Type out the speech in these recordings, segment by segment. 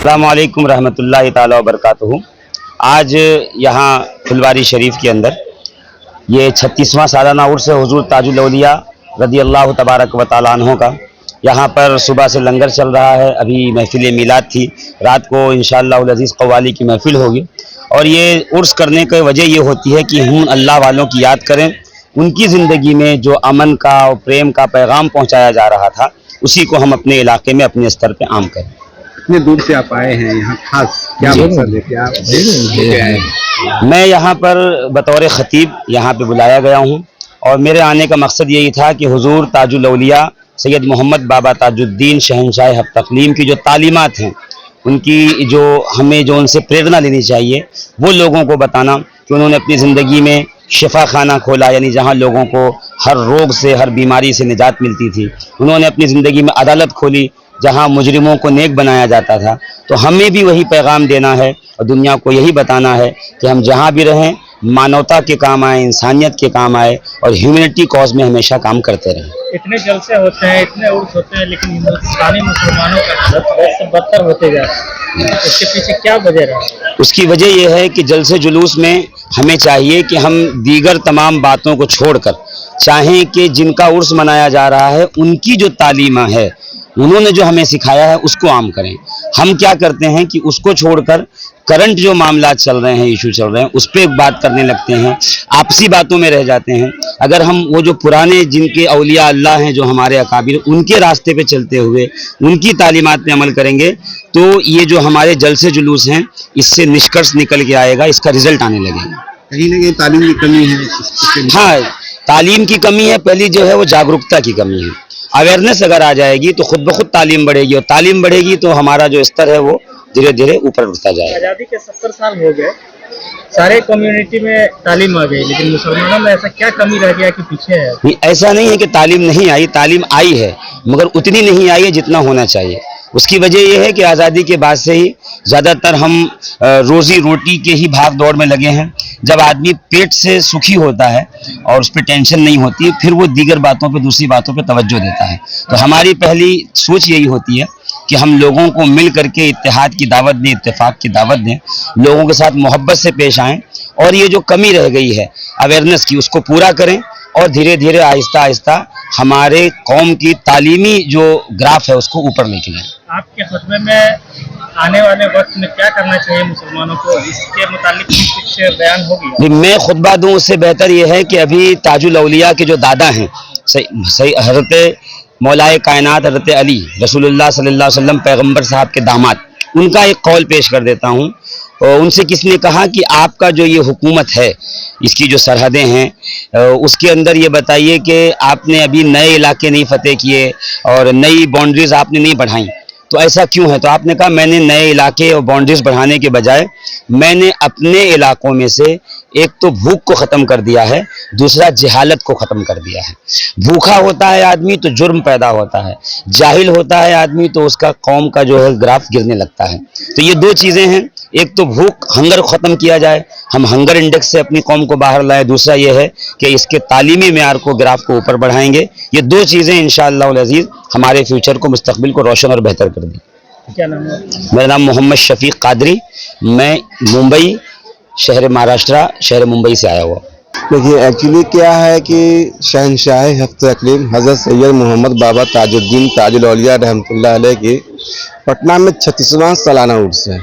अस्सलामु अलैकुम रहमतुल्लाहि ताला व बरकातुहू। आज यहाँ फुलवारी शरीफ के अंदर ये 36वां सालाना उर्स है हुजूर ताजुल औलिया रदी अल्लाह तबारक व तआला अन्हु का। यहाँ पर सुबह से लंगर चल रहा है। अभी महफिल मिलाद थी, रात को इंशाअल्लाह अज़ीज़ कव्वाली की महफिल होगी। और ये उर्स करने की वजह ये होती है कि हम अल्लाह वालों की याद करें, उनकी ज़िंदगी में जो अमन का और प्रेम का पैगाम पहुँचाया जा रहा था उसी को हम अपने इलाके में अपने स्तर पर आम करें। इतने दूर से आप आए हैं यहाँ, खास क्या मकसद है, क्या आए हैं? मैं यहाँ पर बतौर ख़तीब यहाँ पे बुलाया गया हूँ और मेरे आने का मकसद यही था कि हुजूर ताजुल औलिया सैयद मोहम्मद बाबा ताजुद्दीन शहंशाह हक़ तक़लीम की जो तालीमात हैं, उनकी जो हमें जो उनसे प्रेरणा लेनी चाहिए, वो लोगों को बताना कि उन्होंने अपनी ज़िंदगी में शिफा खाना खोला, यानी जहाँ लोगों को हर रोग से हर बीमारी से निजात मिलती थी। उन्होंने अपनी ज़िंदगी में अदालत खोली जहाँ मुजरिमों को नेक बनाया जाता था। तो हमें भी वही पैगाम देना है और दुनिया को यही बताना है कि हम जहाँ भी रहें मानवता के काम आए, इंसानियत के काम आए और ह्यूमैनिटी कॉज में हमेशा काम करते रहें। इतने जलसे होते हैं, इतने उर्स होते हैं, लेकिन हिंदुस्तानी मुसलमानों का से बदतर होते जा रहा है। उसके पीछे क्या वजह रहा है? उसकी वजह यह है कि जलसे जुलूस में हमें चाहिए कि हम दीगर तमाम बातों को छोड़कर चाहें कि जिनका उर्स मनाया जा रहा है उनकी जो तालीमा है, उन्होंने जो हमें सिखाया है उसको आम करें। हम क्या करते हैं कि उसको छोड़कर करंट जो मामला चल रहे हैं, इशू चल रहे हैं, उस पर बात करने लगते हैं, आपसी बातों में रह जाते हैं। अगर हम वो जो पुराने जिनके औलिया अल्लाह हैं, जो हमारे अकाबिर, उनके रास्ते पे चलते हुए उनकी तालीमात पे अमल करेंगे तो ये जो हमारे जलसे जुलूस हैं इससे निष्कर्ष निकल के आएगा, इसका रिजल्ट आने लगेगा। कहीं ना कहीं तालीम की कमी है। हाँ, तालीम की कमी है। पहली जो है वो जागरूकता की कमी है। अवेयरनेस अगर आ जाएगी तो खुद ब खुद तालीम बढ़ेगी, और तालीम बढ़ेगी तो हमारा जो स्तर है वो धीरे धीरे ऊपर उठता जाएगा। आज़ादी के 70 साल हो गए, सारे कम्युनिटी में तालीम आ गई, लेकिन मुसलमानों में ऐसा क्या कमी रह गया कि पीछे है? नहीं, ऐसा नहीं है कि तालीम नहीं आई, तालीम आई है मगर उतनी नहीं आई है जितना होना चाहिए। उसकी वजह यह है कि आज़ादी के बाद से ही ज़्यादातर हम रोज़ी रोटी के ही भाग दौड़ में लगे हैं। जब आदमी पेट से सुखी होता है और उस पर टेंशन नहीं होती, फिर वो दीगर बातों पे, दूसरी बातों पे तवज्जो देता है। तो हमारी पहली सोच यही होती है कि हम लोगों को मिल करके इत्तेहाद की दावत दें, इत्तेफाक की दावत दें, लोगों के साथ मोहब्बत से पेश आएँ और ये जो कमी रह गई है अवेयरनेस की, उसको पूरा करें और धीरे धीरे आहिस्ता आहिस्ता हमारे कौम की तालीमी जो ग्राफ है उसको ऊपर लेके जाएं। आपके खुतबे में आने वाले वक्त में क्या करना चाहिए मुसलमानों को, इसके मुतालिक कुछ बयान होगी? मैं खुतबा दूं उससे बेहतर यह है कि अभी ताजुल औलिया के जो दादा हैं, सही हज़रत मौलाए कायनात हज़रत अली रसूलुल्लाह सल्लल्लाहु अलैहि वसल्लम पैगम्बर साहब के दामाद, उनका एक कौल पेश कर देता हूँ। और उनसे किसने कहा कि आपका जो ये हुकूमत है, इसकी जो सरहदें हैं, उसके अंदर ये बताइए कि आपने अभी नए इलाके नहीं फतेह किए और नई बाउंड्रीज आपने नहीं बढ़ाई, तो ऐसा क्यों है? तो आपने कहा मैंने नए इलाके और बाउंड्रीज बढ़ाने के बजाय मैंने अपने इलाकों में से एक तो भूख को ख़त्म कर दिया है, दूसरा जहालत को ख़त्म कर दिया है। भूखा होता है आदमी तो जुर्म पैदा होता है, जाहिल होता है आदमी तो उसका कौम का जो है ग्राफ गिरने लगता है। तो ये दो चीज़ें हैं, एक तो भूख, हंगर ख़त्म किया जाए, हम हंगर इंडेक्स से अपनी कौम को बाहर लाएं, दूसरा ये है कि इसके तालीमी मेयार को, ग्राफ को ऊपर बढ़ाएंगे। ये दो चीज़ें इंशाअल्लाह अज़ीज़ हमारे फ्यूचर को, मुस्तकबिल को रोशन और बेहतर कर दें। क्या नाम है? मेरा नाम मोहम्मद शफीक कादरी, मैं मुंबई शहर महाराष्ट्र, शहर मुंबई से आया हुआ। देखिए एक्चुअली क्या है कि शहंशाह हक़ तक़लीम हज़रत सैयद मोहम्मद बाबा ताजुद्दीन ताजुल औलिया रहमतुल्लाह अलैह की पटना में 36वां सालाना उर्स है।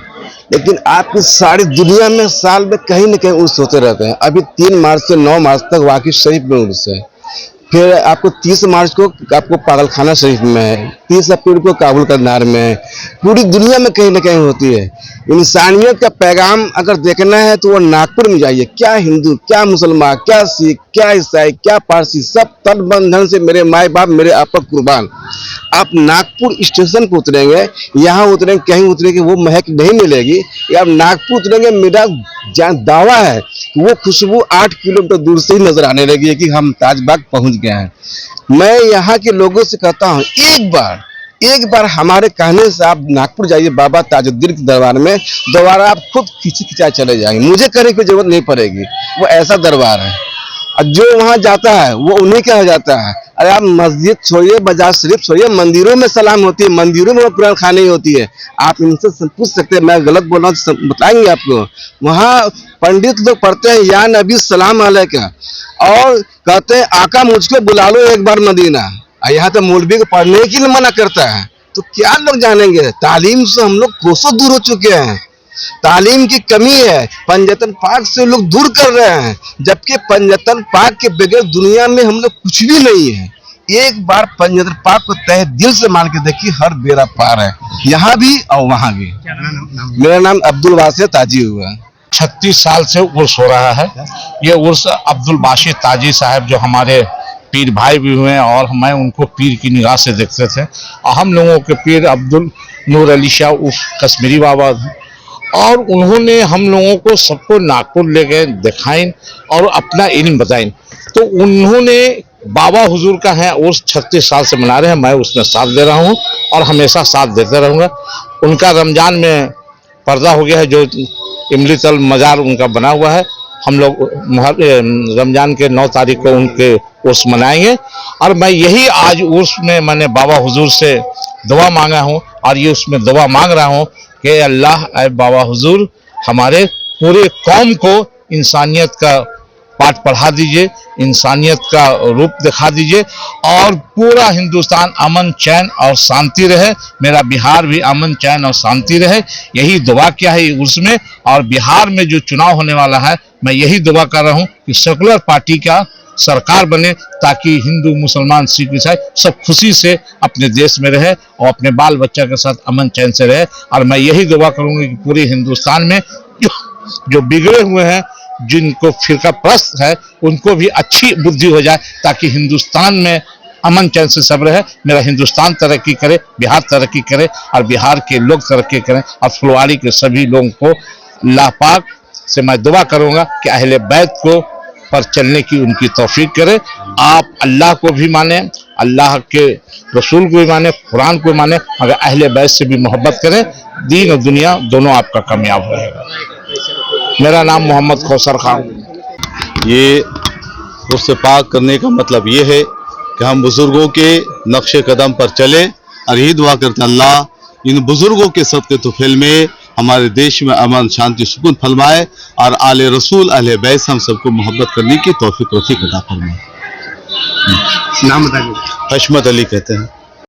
लेकिन आपकी सारी दुनिया में साल में कहीं न कहीं उर्स होते रहते हैं। अभी 3 मार्च से 9 मार्च तक वाक़ई शरीफ में उर्स है, फिर आपको 30 मार्च को आपको पागलखाना शरीफ में है, 30 अप्रैल को काबुल करनार में है। पूरी दुनिया में कहीं ना कहीं होती है। इंसानियत का पैगाम अगर देखना है तो वो नागपुर में जाइए। क्या हिंदू, क्या मुसलमान, क्या सिख, क्या ईसाई, क्या पारसी, सब तन मन धन से मेरे माए बाप, मेरे आपा कुर्बान। आप नागपुर स्टेशन पर उतरेंगे, यहाँ उतरेंगे, कहीं उतरेंगे वो महक नहीं मिलेगी। या आप नागपुर उतरेंगे, मेरा दावा है कि वो खुशबू 8 किलोमीटर दूर से ही नजर आने लगी है कि हम ताजबाग पहुंच गए हैं। मैं यहाँ के लोगों से कहता हूँ एक बार हमारे कहने से आप नागपुर जाइए बाबा ताजुद्दीन के दरबार में, दोबारा आप खुद खिंचाए चले जाएंगे। मुझे करने की जरूरत नहीं पड़ेगी, वो ऐसा दरबार है। और जो वहाँ जाता है वो उन्हीं का हो जाता है। अरे आप मस्जिद छोड़िए, बाजार शरीफ छोड़िए, मंदिरों में सलाम होती है, मंदिरों में कुरान खानी होती है। आप इनसे पूछ सकते हैं, मैं गलत बोल रहा हूँ तो बताएंगे आपको। वहाँ पंडित लोग पढ़ते हैं या नबी सलाम अलैका, और कहते हैं आका मुझको बुला लो एक बार मदीना। यहाँ तो मौलवी को पढ़ने के लिए मना करता है, तो क्या लोग जानेंगे। तालीम से हम लोग कोसों दूर हो चुके हैं, तालीम की कमी है। पंजतन पाक से लोग दूर कर रहे हैं, जबकि पंजतन पाक के बगैर दुनिया में हम लोग कुछ भी नहीं है। एक बार पंजतन पाक को तहे दिल से मान के देखिए, हर बेड़ा पार है, यहाँ भी और वहाँ भी। मेरा नाम अब्दुल वासी ताजी हुआ। 36 साल से उर्स हो रहा है। ये उर्स अब्दुल बाशी ताजी साहब जो हमारे पीर भाई भी हुए हैं, और मैं उनको पीर की निगाह से देखते थे। और हम लोगों के पीर अब्दुल नूर अली शाह उर्फ कश्मीरी बाबा थे, और उन्होंने हम लोगों को सबको नागपुर ले गए, दिखाएं और अपना इल्म बताएं। तो उन्होंने बाबा हुजूर का है उर्स 36 साल से मना रहे हैं। मैं उसमें साथ दे रहा हूँ और हमेशा साथ देते रहूँगा। उनका रमजान में पर्दा हो गया है, जो इमली तल मज़ार उनका बना हुआ है। हम लोग रमजान के 9 तारीख को उनके उर्स मनाएंगे। और मैं यही आज उर्स में मैंने बाबा हुजूर से दुआ मांगा हूँ, और ये उसमें दुआ मांग रहा हूँ कि अल्लाह ऐ बाबा हुजूर हमारे पूरे कौम को इंसानियत का पाठ पढ़ा दीजिए, इंसानियत का रूप दिखा दीजिए, और पूरा हिंदुस्तान अमन चैन और शांति रहे। मेरा बिहार भी अमन चैन और शांति रहे, यही दुआ किया है उसमें। और बिहार में जो चुनाव होने वाला है, मैं यही दुआ कर रहा हूँ कि सेकुलर पार्टी का सरकार बने, ताकि हिंदू मुसलमान सिख ईसाई सब खुशी से अपने देश में रहे और अपने बाल बच्चा के साथ अमन चैन से रहे। और मैं यही दुआ करूँगी कि पूरे हिंदुस्तान में जो बिगड़े हुए हैं, जिनको फिरका परस्त है, उनको भी अच्छी बुद्धि हो जाए, ताकि हिंदुस्तान में अमन चैन से सब रहे। मेरा हिंदुस्तान तरक्की करे, बिहार तरक्की करे, और बिहार के लोग तरक्की करें, और फुलवाड़ी के सभी लोगों को अल्लाह पाक से मैं दुआ करूँगा कि अहले बैत को पर चलने की उनकी तौफीक करे। आप अल्लाह को भी माने, अल्लाह के रसूल को भी माने, कुरान को भी माने, मगर अहले बैत से भी मोहब्बत करें। दीन और दुनिया दोनों आपका कामयाब रहेगा। मेरा नाम मोहम्मद कौसर खान। ये उर्स पाक करने का मतलब ये है कि हम बुजुर्गों के नक्शे कदम पर चलें, और यही दुआ करते हैं अल्लाह इन बुजुर्गों के सदक़े तुफ़ैल में हमारे देश में अमन शांति सुकून फरमाए, और आले रसूल अहले बैत हम सबको मोहब्बत करने की तौफीक अता फरमाए। नाम बताइए। हशमत अली कहते हैं।